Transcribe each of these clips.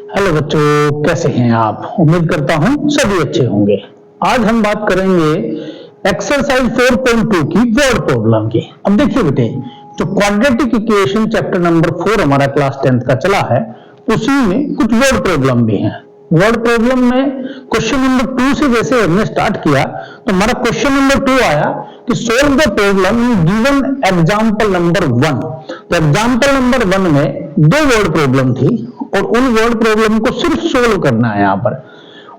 Hello बच्चों, कैसे हैं आप? उम्मीद करता हूं सभी अच्छे होंगे। आज हम बात करेंगे एक्सरसाइज 4.2 की वर्ड प्रॉब्लम की। अब देखिए बेटे, जो क्वाड्रेटिक इक्वेशन चैप्टर नंबर 4 हमारा क्लास 10th का चला है, उसी में कुछ वर्ड प्रॉब्लम भी हैं। वर्ड प्रॉब्लम में क्वेश्चन नंबर 2 से जैसे हमने स्टार्ट किया तो हमारा क्वेश्चन नंबर 2 आया कि solve the problem given example number 1। तो एग्जांपल नंबर 1 में दो वर्ड प्रॉब्लम थी और उन वर्ड प्रॉब्लम को सिर्फ सोल्व करना है। यहां पर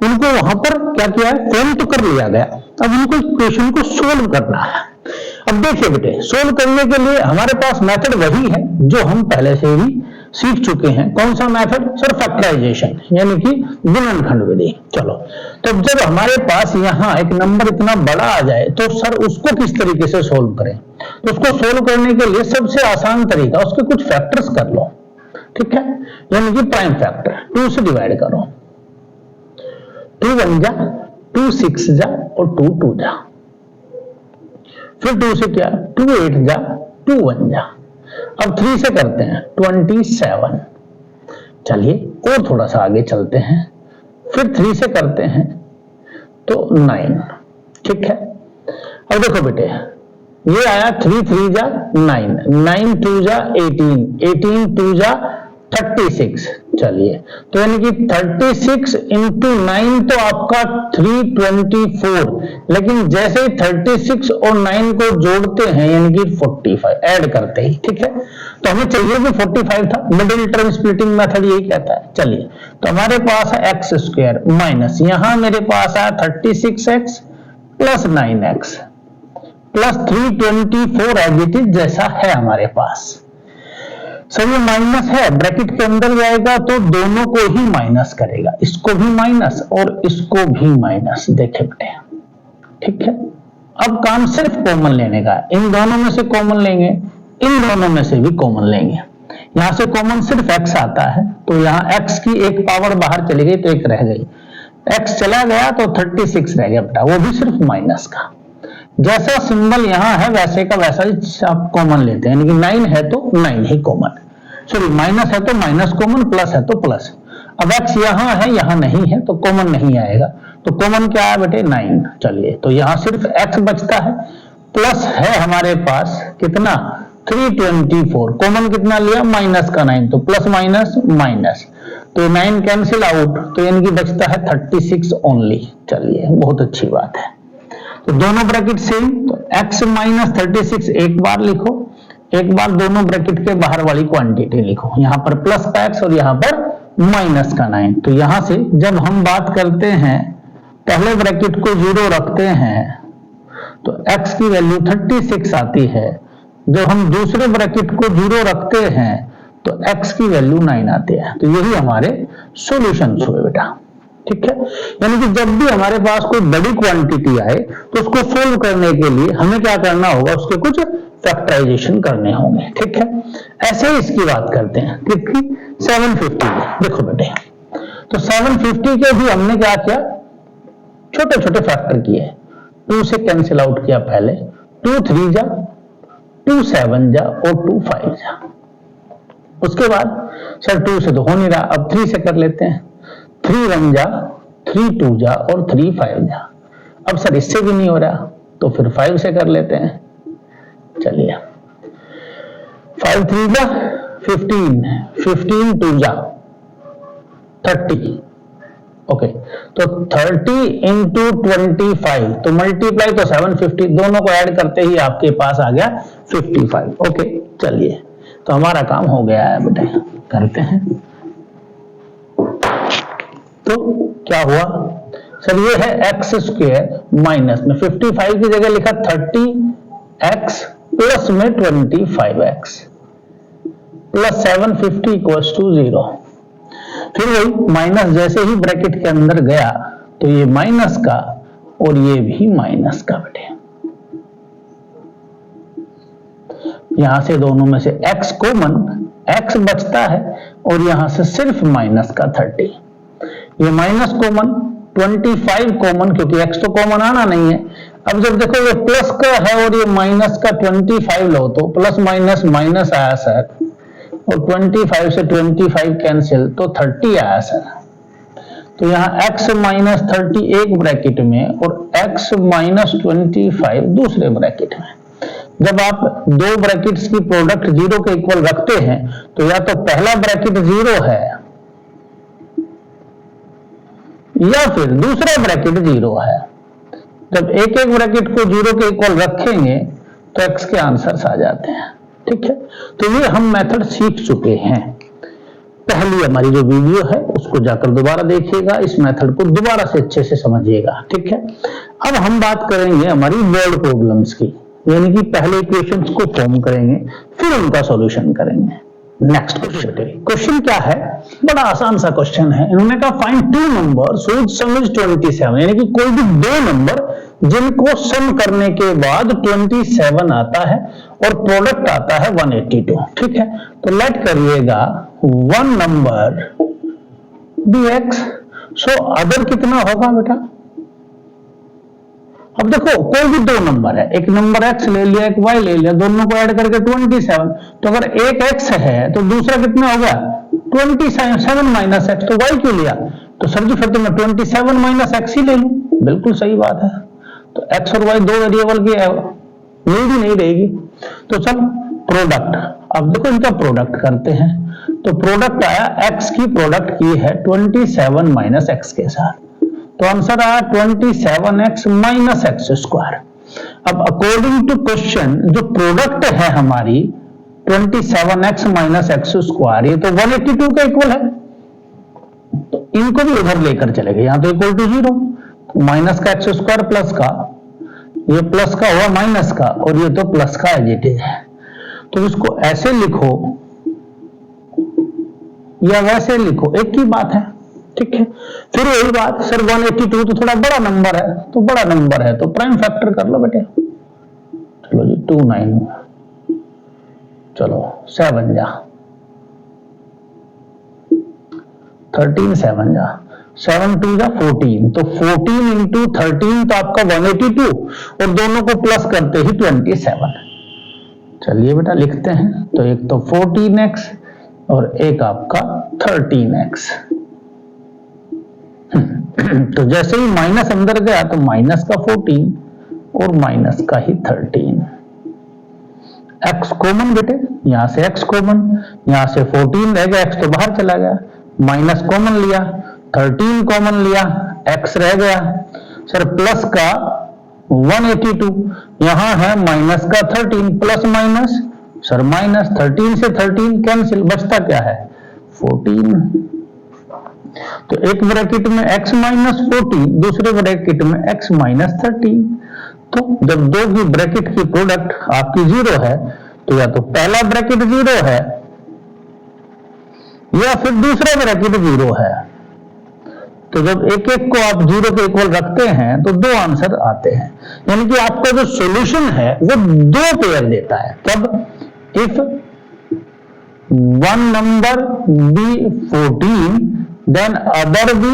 उनको वहां पर क्या किया है, फ्रेम तो कर लिया गया, अब उनको इक्वेशन को सोल्व करना है। अब देखिए बेटे, सोल्व करने के लिए हमारे पास मेथड वही है जो हम पहले से ही सीख चुके हैं। कौन सा मेथड सर? फैक्टराइजेशन, यानी कि गुणनखंड विधि। चलो, तो जब हमारे पास यहाँ एक नंबर इतना बड़ा आ जाए तो सर उसको किस तरीके से सोल्व करें? तो उसको सोल्व करने के लिए सबसे आसान तरीका, उसके कुछ फैक्टर्स कर लो, ठीक है, यानी कि प्राइम फैक्टर 2 से डिवाइड करो। 2 1 जा, 2 6 जा और 2 2 जा, फिर 2 से क्या, 2 8 जा, 2 1 जा। अब 3 से करते हैं 27। चलिए और थोड़ा सा आगे चलते हैं, फिर 3 से करते हैं तो 9, ठीक है। अब देखो बेटे, ये आया 3 3 जा 9, 9 2 जा 18, 18 2 जा 36। चलिए, तो यानी कि 36 इंटू 9 तो आपका 324, लेकिन जैसे ही 36 और 9 को जोड़ते हैं यानी कि 45 ऐड करते ही, ठीक है, तो हमें चाहिए कि 45 था। मिडिल टर्म स्प्लिटिंग मेथड यही कहता है। चलिए, तो हमारे पास है एक्स स्क्वायर माइनस, यहां मेरे पास है 36x plus 9x plus 324 as it is जैसा है हमारे पास। सर ये माइनस है, ब्रैकेट के अंदर जाएगा तो दोनों को ही माइनस करेगा, इसको भी माइनस और इसको भी माइनस। देखे बेटे, ठीक है। अब काम सिर्फ कॉमन लेने का है, इन दोनों में से कॉमन लेंगे, इन दोनों में से भी कॉमन लेंगे। यहां से कॉमन सिर्फ x आता है, तो यहां x की एक पावर बाहर चली गई तो एक रह गई, x चला गया तो 36 रह गया बेटा, वो भी सिर्फ माइनस का। जैसा सिंबल यहां है वैसे का वैसा ही आप कॉमन लेते हैं, यानी कि 9 है तो 9 ही कॉमन, सॉरी माइनस है तो माइनस कॉमन, प्लस है तो प्लस। अब x यहां है, यहां नहीं है तो कॉमन नहीं आएगा, तो कॉमन क्या है बेटे? 9। चलिए, तो यहां सिर्फ x बचता है, प्लस है हमारे पास कितना 324, कॉमन कितना लिया? माइनस का 9, तो प्लस माइनस माइनस, तो 9 कैंसिल आउट, तो यानी कि बचता है 36 ओनली। चलिए, बहुत अच्छी बात है। तो दोनों ब्रैकेट सेम, तो x माइनस 36 एक बार लिखो, एक बार दोनों ब्रैकेट के बाहर वाली क्वांटिटी लिखो, यहां पर प्लस का x और यहां पर माइनस का 9। तो यहां से जब हम बात करते हैं, पहले ब्रैकेट को 0 रखते हैं तो x की वैल्यू 36 आती है, जब हम दूसरे ब्रैकेट को 0 रखते हैं तो x की वैल्यू 9 आती है। तो यही हमारे सॉल्यूशंस हुए बेटा, ठीक है। यानी कि जब भी हमारे पास कोई बड़ी क्वांटिटी आए तो उसको सोल्व करने के लिए हमें क्या करना होगा? उसके कुछ फैक्टराइजेशन करने होंगे, ठीक है। ऐसे ही इसकी बात करते हैं, किसकी? 750। देखो बेटे, तो 750 के भी हमने क्या किया? छोटे छोटे फैक्टर किए, 2 से कैंसिल आउट किया पहले, 2 3 जा, 2 7 जा और 2 5 जा। उसके बाद सर 2 से तो हो नहीं रहा, अब 3 से कर लेते हैं, 3 1 जा, 3 2 जा और 3 5 जा। अब सर इससे भी नहीं हो रहा तो फिर 5 से कर लेते हैं। चलिए, 5 3 जा 15, 15 2 जा 30, ओके, तो 30 इंटू 25, तो मल्टीप्लाई तो 750, दोनों को ऐड करते ही आपके पास आ गया 55। ओके, चलिए, तो हमारा काम हो गया है बेटे, करते हैं। तो क्या हुआ सर? ये है एक्स स्क्वायर माइनस में 55 की जगह लिखा 30x प्लस में 25x प्लस 750 इक्वल्स टू 0। फिर वही माइनस, जैसे ही ब्रैकेट के अंदर गया तो ये माइनस का और ये भी माइनस का बेटे, यहां से दोनों में से x कॉमन, x बचता है और यहां से सिर्फ माइनस का 30, ये माइनस कॉमन, 25 कॉमन, क्योंकि x तो कॉमन आना नहीं है। अब जब देखो ये प्लस का है और ये माइनस का 25 लो तो प्लस माइनस माइनस आया सर, और 25 से 25 कैंसिल तो 30 आया सर। तो यहाँ x माइनस 30 एक ब्रैकेट में और x माइनस 25 दूसरे ब्रैकेट में। जब आप दो ब्रैकेट्स की प्रोडक्ट जीरो के इक्वल रखते हैं तो या तो पहला ब्रैकेट जीरो है या फिर दूसरा ब्रैकेट जीरो है। जब एक एक ब्रैकेट को जीरो के इक्वल रखेंगे तो x के आंसर्स आ जाते हैं। ठीक है, तो ये हम मेथड सीख चुके हैं। पहली हमारी जो वीडियो है उसको जाकर दोबारा देखिएगा, इस मेथड को दोबारा से अच्छे से समझिएगा। ठीक है, अब हम बात करेंगे हमारी वर्ड प्रॉब्लम्स की, यानी कि पहले इक्वेशंस को फॉर्म करेंगे फिर उनका सॉल्यूशन करेंगे। नेक्स्ट क्वेश्चन क्या है, बड़ा आसान सा क्वेश्चन है। इन्होंने कहा find two numbers which some is 27, यानी कि कोई भी दो नंबर जिनको सम करने के बाद 27 आता है और प्रोडक्ट आता है 182। ठीक है, तो लेट करिएगा one number dx, so other कितना होगा बेटा। अब देखो कोई भी दो नंबर है, एक नंबर x ले लिया एक y ले लिया, दोनों को ऐड करके 27, तो अगर एक x है तो दूसरा कितना होगा 27 माइनस x, तो y क्यों लिया, तो सर जी फिर तो मैं 27 माइनस x ही ले लूं। बिल्कुल सही बात है, तो x और y दो वेरिएबल की नीड ही नहीं रहेगी। तो चल प्रोडक्ट, अब देखो इनका प्रोडक्ट करते हैं, तो प्रोडक्ट आया x की प्रोडक्ट की है 27 माइनस x के साथ, तो आंसर आया 27x माइनस एक्स स्क्वायर। अब अकॉर्डिंग टू क्वेश्चन जो प्रोडक्ट है हमारी 27x माइनस एक्स स्क्वायर, ये तो 182 का इक्वल है, तो इनको भी उधर लेकर चले गए, यहां तो इक्वल टू 0, तो माइनस का एक्स स्क्वायर प्लस का, ये प्लस का हुआ माइनस का, और ये तो प्लस का एज इट इज है। तो इसको ऐसे लिखो या वैसे लिखो, एक ही बात है। ठीक है, फिर वही बात, सर 182 तो थोड़ा बड़ा नंबर है, तो बड़ा नंबर है तो प्राइम फैक्टर कर लो बेटे। चलो जी 29, चलो 7 जा 13, 7 जा 7 2 जा 14, तो 14 इंटू 13 तो आपका 182 और दोनों को प्लस करते ही 27। चलिए बेटा लिखते हैं, तो एक तो 14x और एक आपका 13x। तो जैसे ही माइनस अंदर गया तो माइनस का 14 और माइनस का ही 13। x कॉमन बेटे, यहां से x कॉमन, यहां से 14 रह गया, x तो बाहर चला गया, माइनस कॉमन लिया, 13 कॉमन लिया, x रह गया। सर प्लस का 182, यहां है माइनस का 13, प्लस माइनस सर माइनस, 13 से 13 कैंसिल, बचता क्या है 14। तो एक ब्रैकेट में x माइनस 14, दूसरे ब्रैकेट में x माइनस 13। तो जब दो की ब्रैकेट की प्रोडक्ट आपकी 0 है तो या तो पहला ब्रैकेट 0 है या फिर दूसरा ब्रैकेट 0 है। तो जब एक एक को आप 0 के इक्वल रखते हैं तो दो आंसर आते हैं, यानी कि आपका जो सॉल्यूशन है वो दो पेयर देता है। कब, if one number be 14 then other be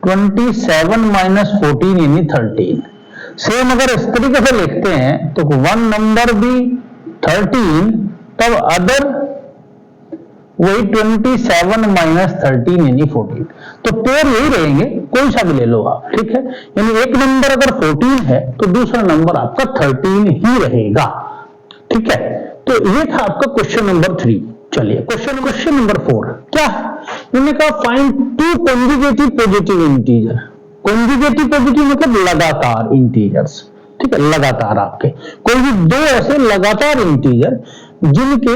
27 minus 14 यानी 13। सेम अगर इस तरीके से लिखते हैं तो वन नंबर भी 13 तब अदर वही 27 माइनस 13 यानी 14। तो पेयर यही रहेंगे, कोई सा भी ले लो आप। ठीक है, यानी एक नंबर अगर 14 है तो दूसरा नंबर आपका 13 ही रहेगा। ठीक है, तो ये था आपका क्वेश्चन नंबर 3। चलिए क्वेश्चन नंबर 4 क्या है, उन्होंने कहा find two conjugative positive integer. Conjugative positive मतलब लगातार इंटीजर्स। ठीक है, लगातार आपके कोई भी दो ऐसे लगातार इंटीजर जिनके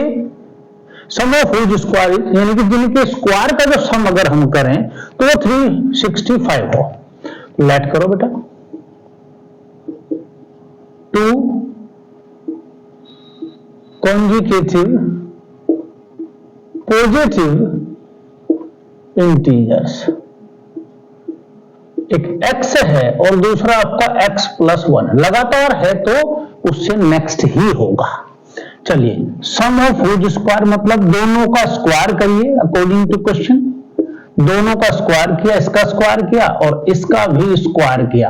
सम ऑफ व्हिच स्क्वायर, यानी कि जिनके स्क्वायर का जो सम अगर हम करें तो वो 365 हो। लेट करो बेटा, टू कॉन्जुगेटिव पॉजिटिव इंटीजर्स, एक x है और दूसरा आपका x प्लस 1 लगातार है तो उससे नेक्स्ट ही होगा। चलिए सम ऑफ व्हिच स्क्वायर मतलब दोनों का स्क्वायर करिए अकॉर्डिंग टू क्वेश्चन। दोनों का स्क्वायर किया, इसका स्क्वायर किया और इसका भी स्क्वायर किया,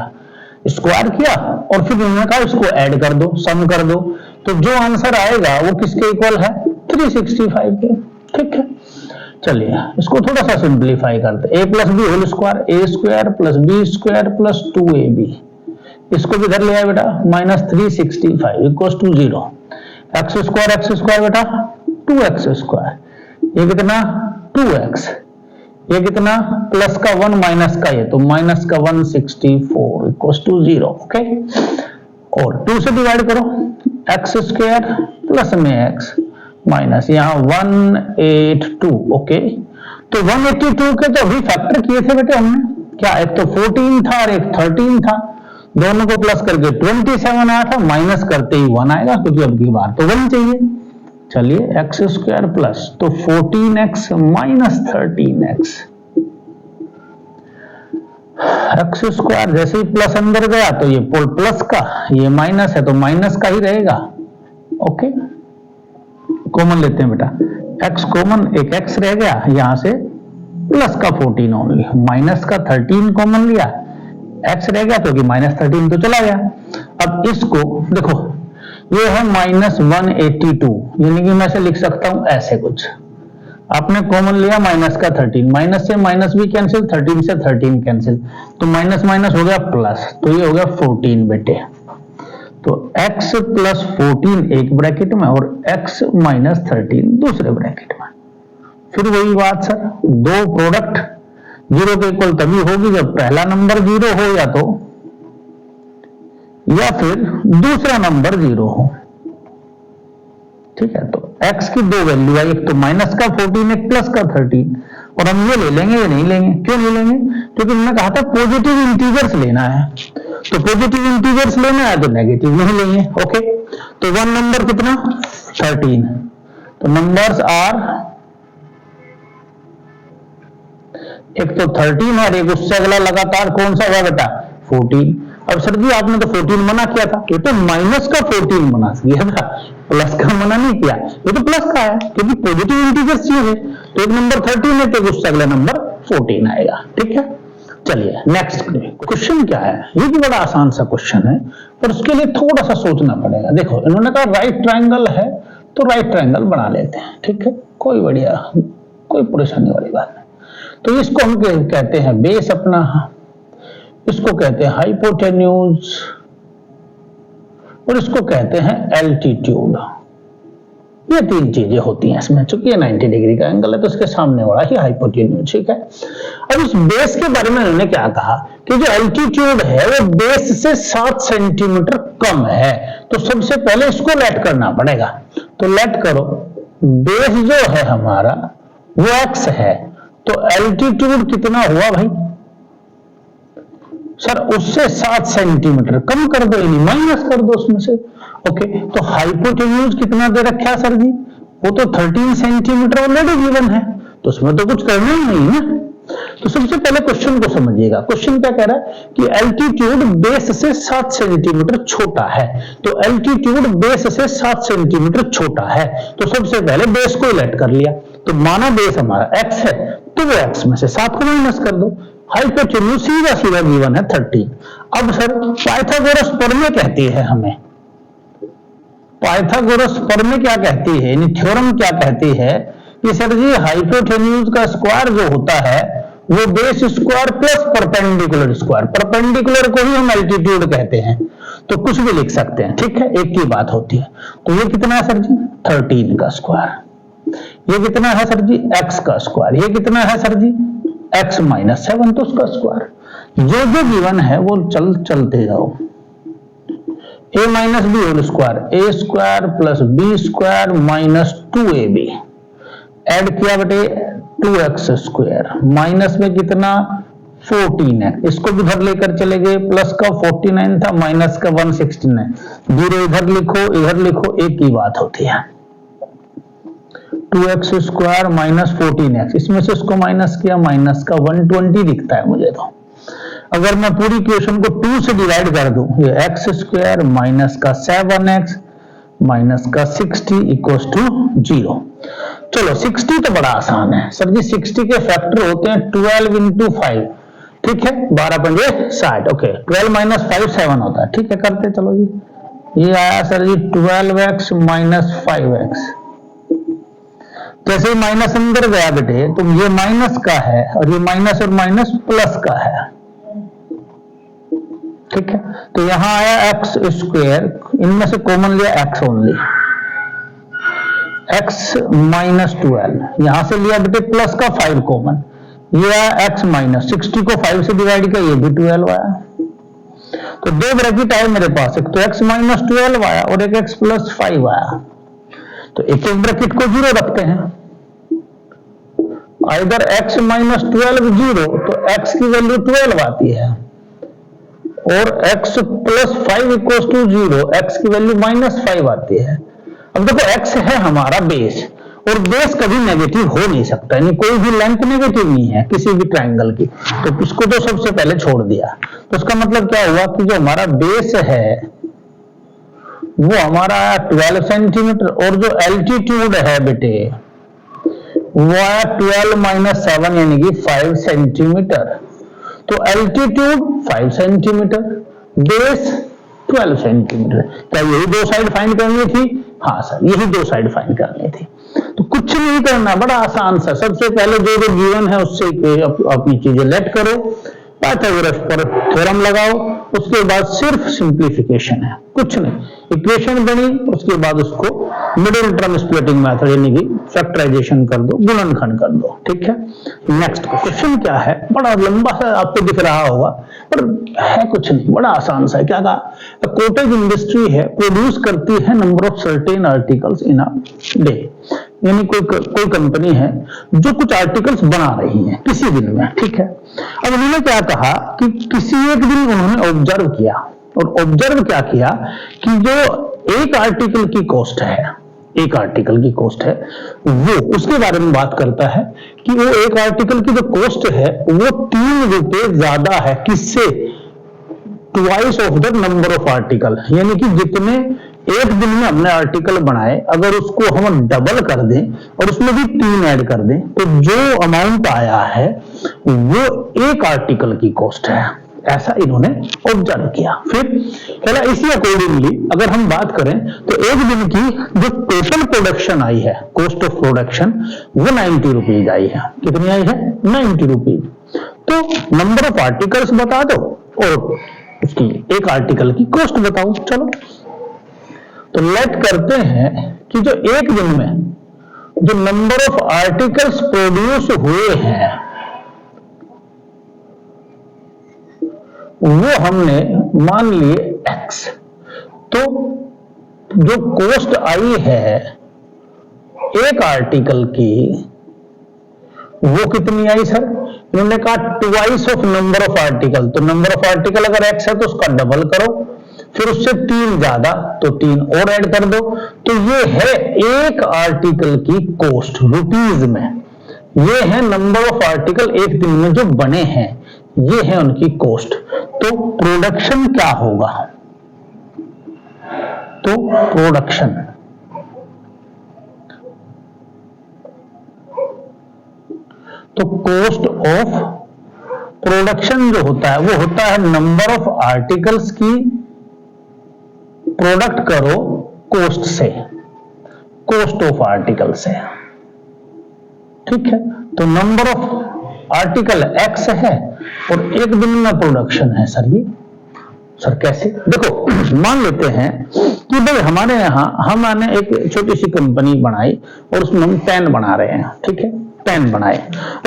और फिर उन्होंने कहा इसको ऐड कर दो, सम कर दो, तो जो आंसर आएगा वो किसके इक्वल है 365 के, ठीक है। चलिए इसको थोड़ा सा सिंप्लीफाई करते, a plus b whole square, a square plus b square plus 2ab, इसको भी इधर ले आए बेटा, minus 365 equal to 0, x square बेटा 2x स्क्वायर, ये कितना 2x, ये कितना प्लस का 1 माइनस का ये, तो माइनस का 164 इक्वल टू 0, ओके। और 2 से डिवाइड करो, एक्स स्क्वायर प्लस में x माइनस यहाँ 182, ओके। तो 182 के तो अभी फैक्टर किए थे बेटे हमने, क्या एक तो 14 था और एक 13 था, दोनों को प्लस करके 27 आया था, माइनस करते ही 1 आएगा क्योंकि अब की बार तो 1 चाहिए। चलिए एक्स स्क्वायर प्लस तो 14x minus 13x, x square जैसे ही प्लस अंदर गया तो ये प्लस का, ये माइनस है तो माइनस का ही रहेगा, ओके। कॉमन लेते हैं बेटा, x कॉमन, एक x रह गया, यहां से प्लस का 14 ओनली, माइनस का 13 कॉमन लिया, x रह गया क्योंकि माइनस 13 तो चला गया। अब इसको देखो, ये है माइनस 182, यानी कि मैं इसे लिख सकता हूं ऐसे कुछ, आपने कॉमन लिया माइनस का 13, माइनस से माइनस भी कैंसिल, 13 से 13 कैंसिल, तो माइनस माइनस हो गया प्लस, तो ये हो गया 14 बेटे। तो x प्लस 14 एक ब्रैकेट में और x माइनस 13 दूसरे ब्रैकेट में। फिर वही बात सर, दो प्रोडक्ट जीरो के इक्वल तभी होगी जब पहला नंबर जीरो हो या फिर दूसरा नंबर जीरो हो, ठीक है। तो x की दो वैल्यू है, एक तो माइनस का 14, एक प्लस का 13, और हम ये ले लेंगे, ये नहीं लेंगे, क्यों नहीं लेंगे, क्योंकि मैंने कहा था पॉजिटिव इंटीजर्स लेना है, तो पॉजिटिव इंटीजर्स लेना है तो नेगेटिव नहीं लेंगे, ओके। तो 1 नंबर कितना 13, तो नंबर्स आर, एक तो 13 और एक उससे अगला लगातार कौन सा हुआ बेटा 14। अब सर जी आपने तो 14 मना किया था, ये तो माइनस का 14 मना किया था, प्लस का मना नहीं किया, ये तो प्लस का है क्योंकि पॉजिटिव इंटीजर्स चाहिए, तो एक नंबर 13 है तो उससे अगला नंबर 14 आएगा, ठीक है। चलिए नेक्स्ट क्वेश्चन क्या है, ये भी बड़ा आसान सा क्वेश्चन है पर उसके लिए थोड़ा सा सोचना पड़ेगा। देखो इन्होंने कहा राइट ट्रायंगल है तो राइट ट्रायंगल बना लेते हैं, ठीक है, कोई बढ़िया, कोई परेशानी वाली बात नहीं। तो इसको हम कहते हैं बेस अपना, इसको कहते हैं हाइपोटेन्यूज और इसको कहते हैं एल्टीट्यूड। ये तीन चीजें होती हैं इसमें, चूंकि ये 90 डिग्री का एंगल है तो इसके सामने वाला ही हाइपोटेन्यूज, ठीक है। अब इस बेस के बारे में उन्होंने क्या कहा कि जो एल्टीट्यूड है वो बेस से 7 सेंटीमीटर कम है, तो सबसे पहले इसको लेट करना पड़ेगा। तो लेट करो, बेस जो है हमारा वो x है, तो एल्टीट्यूड कितना हुआ भाई सर, उससे 7 सेंटीमीटर कम कर दो, यानी माइनस कर दो उसमें से, ओके। तो हाइपोटेन्यूज कितना दे रखा है सर जी, वो तो 13 सेंटीमीटर ऑलरेडी गिवन है, तो उसमें तो कुछ करना ही नहीं है। तो सबसे पहले क्वेश्चन को समझिएगा, क्वेश्चन क्या कह रहा है कि एल्टीट्यूड बेस से 7 सेंटीमीटर छोटा है, तो एल्टीट्यूड बेस से 7 सेंटीमीटर छोटा है, तो सबसे पहले बेस को लेट कर लिया, तो माना बेस हमारा x है तो वो x में से 7 को माइनस कर दो, हाइपोटेन्यूज सीधा सीधा गिवन है 13। अब सर पाइथागोरस प्रमेय कहती है हमें, पाइथागोरस प्रमेय क्या कहती है, यानी थ्योरम क्या कहती है कि सर जी हाइपोटेन्यूज का स्क्वायर जो होता है वो base square plus perpendicular square, perpendicular को ही हम एल्टीट्यूड कहते हैं, तो कुछ भी लिख सकते हैं, ठीक है, एक ही बात होती है। तो ये कितना है सर जी 13 का स्क्वायर, ये कितना है सर जी x का स्क्वायर, ये कितना है सर जी x माइनस 7, तो उसका स्क्वायर जो जो गिवन है वो चलते जाओ, a minus b whole square, a square plus b square minus 2ab, add किया बेटे 2x स्क्वायर, माइनस में कितना 14 है, इसको भी इधर लेकर चले गए, प्लस का 49 था माइनस का 169, जीरो इधर लिखो एक ही बात होती है, 2x स्क्वायर माइनस 14x, इसमें से इसको माइनस किया, माइनस का 120 दिखता है मुझे। तो अगर मैं पूरी क्वेश्चन को 2 से डिवाइड कर दूं, ये x स्क्वायर माइनस का 7x माइनस का 60 इक्वल्स टू 0। चलो 60 तो बड़ा आसान है सर जी, 60 के फैक्टर होते हैं 12 इंटू 5, ठीक है, 12 पंजे 60, ओके, 12 माइनस 5 7 होता है, ठीक है, करते चलो जी। ये आया सर जी 12x माइनस 5x, जैसे माइनस अंदर गया बेटे तो ये माइनस का है और ये माइनस और माइनस प्लस का है, ठीक है। तो यहां आया एक्स स्क्वायर, इनमें से कॉमन लिया एक्स ओनली, एक्स माइनस 12, यहां से लिया बेटे प्लस का 5 कॉमन, ये आया एक्स माइनस 60 को 5 से डिवाइड किया, ये भी 12 आया। तो दो ब्रैकेट आए मेरे पास, एक तो एक्स माइनस 12 आया और एक एक्स प्लस 5 आया। तो एक एक ब्रैकेट को जीरो रखते हैं, इधर x माइनस 12 जीरो तो x की वैल्यू 12 आती है और x plus 5 equals to zero, x की वैल्यू माइनस 5 आती है। अब देखो x है हमारा बेस और बेस कभी नेगेटिव हो नहीं सकता, यानी कोई भी लेंथ नेगेटिव नहीं है किसी भी ट्रायंगल की, तो इसको तो सबसे पहले छोड़ दिया। तो इसका मतलब क्या हुआ कि जो हमारा बेस है वो हमारा 12 सेंटीमीटर और जो एल्टीट्यूड है बेटे वो आया 12 माइनस 7 यानी कि 5 सेंटीमीटर। तो एल्टीट्यूड 5 सेंटीमीटर, बेस 12 सेंटीमीटर। क्या यही दो साइड फाइंड करनी थी? हाँ सर, यही दो साइड फाइंड करनी थी। तो कुछ नहीं करना, बड़ा आसान सा। सबसे पहले जो जो गिवन है उससे अपनी चीजें लेट करो, पाइथागोरस पर थ्योरम लगाओ, उसके बाद सिर्फ सिंप्लीफिकेशन है, कुछ नहीं। इक्वेशन बनी, उसके बाद उसको मिडिल टर्म स्प्लिटिंग मेथड यानी कि फैक्टराइजेशन कर दो, गुणनखंड कर दो, ठीक है। नेक्स्ट क्वेश्चन क्या है, बड़ा लंबा सा आपको दिख रहा होगा पर है कुछ नहीं, बड़ा आसान सा है। क्या कहा? कॉटेज इंडस्ट्री है, प्रोड्यूस करती है number of certain articles in a day, यानी कोई कंपनी है जो कुछ आर्टिकल्स बना रही है किसी दिन में, ठीक है। अब उन्होंने क्या कहा कि किसी एक दिन उन्होंने ऑब्जर्व किया, और ऑब्जर्व क्या किया कि जो एक आर्टिकल की कॉस्ट है, एक आर्टिकल की कॉस्ट है वो, उसके बारे में बात करता है कि वो एक आर्टिकल की जो कॉस्ट है वो 3 रुपए ज्यादा है, किससे? Twice of the number of article, यानी कि जितने एक दिन में हमने आर्टिकल बनाए अगर उसको हम डबल कर दें और उसमें भी 3 ऐड कर दें तो जो अमाउंट आया है वो एक आर्टिकल की कॉस्ट है, ऐसा इन्होंने ऑब्जर्व किया। फिर पहला इसी अकॉर्डिंगली अगर हम बात करें तो एक दिन की जो टोटल प्रोडक्शन आई है, कॉस्ट ऑफ प्रोडक्शन, वो 90 रुपीज आई है। कितनी आई है? 90 रुपीज। तो नंबर ऑफ आर्टिकल्स बता दो और उसकी एक आर्टिकल की कॉस्ट बताओ। चलो तो लेट करते हैं कि जो एक दिन में जो नंबर ऑफ आर्टिकल्स प्रोड्यूस हुए हैं वो हमने मान लिए x, तो जो कॉस्ट आई है एक आर्टिकल की वो कितनी आई सर? इन्होंने कहा twice of number of article. तो नंबर ऑफ आर्टिकल अगर x है तो उसका डबल करो, फिर उससे 3 ज्यादा तो 3 और ऐड कर दो। तो ये है एक आर्टिकल की कॉस्ट रुपीज में, ये है नंबर ऑफ आर्टिकल एक दिन में जो बने हैं, ये है उनकी कॉस्ट। तो प्रोडक्शन क्या होगा? तो प्रोडक्शन, तो कॉस्ट ऑफ प्रोडक्शन जो होता है वो होता है नंबर ऑफ आर्टिकल्स की प्रोडक्ट करो कॉस्ट से, कॉस्ट ऑफ आर्टिकल से, ठीक है। तो नंबर ऑफ आर्टिकल x है और एक दिन में प्रोडक्शन है। सर ये सर कैसे? देखो मान लेते हैं कि भाई हमारे यहाँ हमने एक छोटी सी कंपनी बनाई और उसमें हम पेन बना रहे हैं, ठीक है, पेन बनाए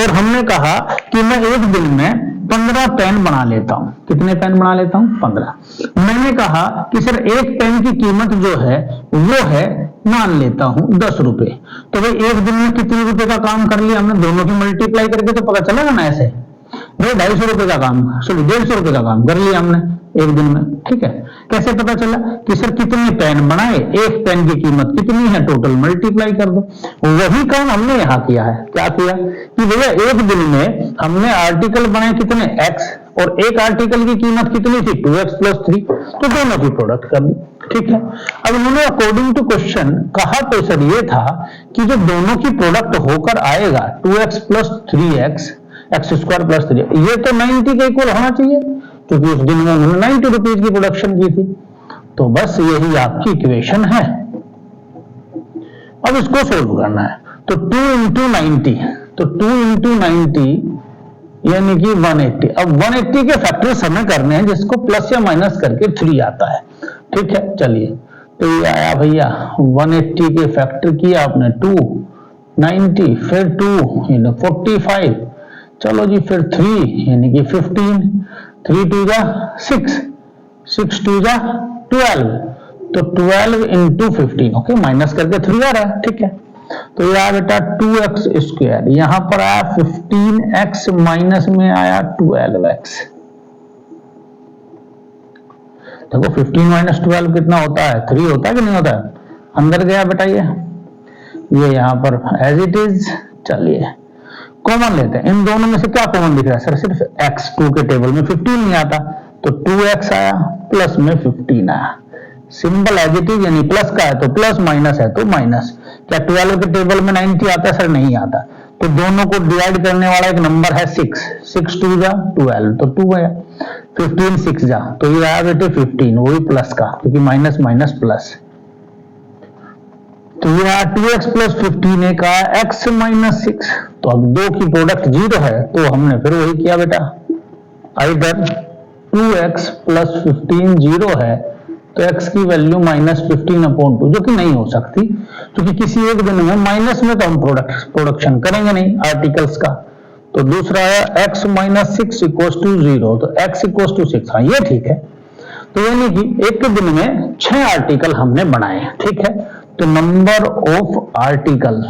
और हमने कहा कि मैं एक दिन में 15 पेन बना लेता हूं। कितने पेन बना लेता हूं? 15। मैंने कहा कि सर एक पेन की कीमत जो है वो है, मान लेता हूं 10 रुपए। तो भाई एक दिन में कितने रुपए का काम कर लिया हमने? दोनों की मल्टीप्लाई करके तो पता चलेगा ना ऐसे। भाई 250 रुपए का काम, सॉरी 150 रुपए का काम कर लिया हमने एक दिन में, ठीक है। कैसे पता चला कि सर कितने पेन बनाए, एक पेन की कीमत कितनी है, टोटल मल्टीप्लाई कर दो। वही काम हमने यहाँ किया है। क्या किया कि भैया एक दिन में हमने आर्टिकल बनाए कितने? x, और एक आर्टिकल की कीमत कितनी थी? 2x प्लस 3, तो दोनों की प्रोडक्ट कर दी, ठीक है। अब उन्होंने अकॉर्डिंग टू क्वेश्चन कहा तो सर ये था कि जो दोनों की प्रोडक्ट होकर आएगा 2x plus 3x, x square plus 3, ये तो 90 के इक्वल होना चाहिए क्योंकि उस दिन में उन्होंने 90 रुपीज की प्रोडक्शन की थी। तो बस यही आपकी इक्वेशन है। अब इसको सोल्व करना है तो 2 इंटू 90, तो 2 इंटू 90 यानी कि 180। अब 180 के फैक्टर्स हमें करने हैं जिसको प्लस या माइनस करके 3 आता है। ठीक है, चलिए, तो ये आया भैया 180 के फैक्टर किया आपने 2, 90, फिर 2 यानी 45, चलो जी, फिर 3 यानी कि 15, 3 2 जा 6, 6 2 जा 12, तो 12 इंटू 15, ओके, माइनस करके 3 आ रहा है। ठीक है, तो ये आया बेटा 2x स्क्वायर, यहां पर आया 15x, माइनस में आया 12x। देखो 15 माइनस 12 कितना होता है, 3 होता है कि नहीं होता है, अंदर गया बेटा ये यहां पर एज इट इज। चलिए कॉमन लेते हैं, इन दोनों में से क्या कॉमन दिख रहा है सर, सिर्फ x, 2 के टेबल में 15 नहीं आता, तो 2x आया, प्लस में 15 आया, सिंपल एज इट इज, यानी प्लस का है तो प्लस, माइनस है तो माइनस। क्या 12 के टेबल में 90 आता है सर, नहीं आता, तो दोनों को डिवाइड करने वाला एक नंबर है 6, 6 2 जा 12, तो 2 है, 15 6 जा, तो ये आया बेटे 15, वही प्लस का, क्योंकि माइनस माइनस प्लस, तो ये आया 2x प्लस 15, एक आया x माइनस 6। तो अब दो की प्रोडक्ट 0 है, तो हमने फिर वही किया बेटा, आइदर 2x प्लस 15 0 है तो x की वैल्यू माइनस 15/2, जो कि नहीं हो सकती, क्योंकि किसी एक दिन में माइनस में तो हम प्रोडक्शन करेंगे नहीं आर्टिकल्स का। तो दूसरा है x माइनस 6 इक्वल्स टू 0, तो x इक्वल्स टू 6, हाँ ये ठीक है। तो यानी कि एक दिन में 6 आर्टिकल हमने बनाए, ठीक है। तो नंबर ऑफ आर्टिकल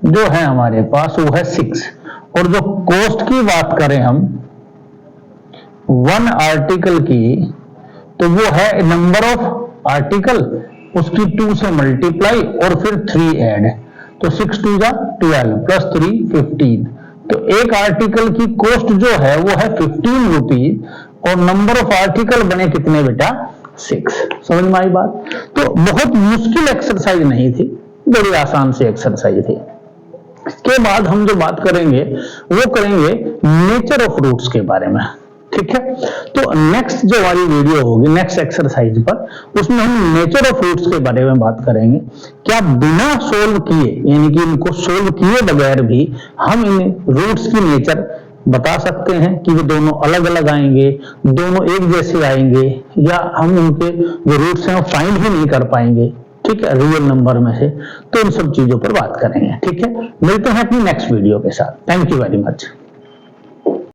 जो है हमारे पास वो है 6, और जो कॉस्ट की बात करें हम 1 आर्टिकल की, तो वो है नंबर ऑफ आर्टिकल, उसकी 2 से मल्टीप्लाई और फिर 3 ऐड, तो 6 2 जा 12 प्लस 3 15, तो एक आर्टिकल की कॉस्ट जो है वो है 15 रुपीज, और नंबर ऑफ आर्टिकल बने कितने बेटा 6। समझ में आई बात? तो बहुत मुश्किल एक्सरसाइज नहीं थी, बड़ी आसान सी एक्सरसाइज थी। इसके बाद हम जो बात करेंगे वो करेंगे नेचर ऑफ रूट्स के बारे में, ठीक है। तो नेक्स्ट जो हमारी वीडियो होगी नेक्स्ट एक्सरसाइज पर, उसमें हम नेचर ऑफ रूट्स के बारे में बात करेंगे। क्या बिना सोल्व किए, यानी कि इनको सोल्व किए बगैर भी हम इन रूट्स की नेचर बता सकते हैं कि वो दोनों अलग अलग आएंगे, दोनों एक जैसे आएंगे, या हम उनके जो रूट्स हैं वो फाइंड ही नहीं कर पाएंगे, ठीक है, रियल नंबर में से। तो इन सब चीजों पर बात करेंगे, ठीक है। मिलते हैं अपनी नेक्स्ट वीडियो के साथ। Thank you very much.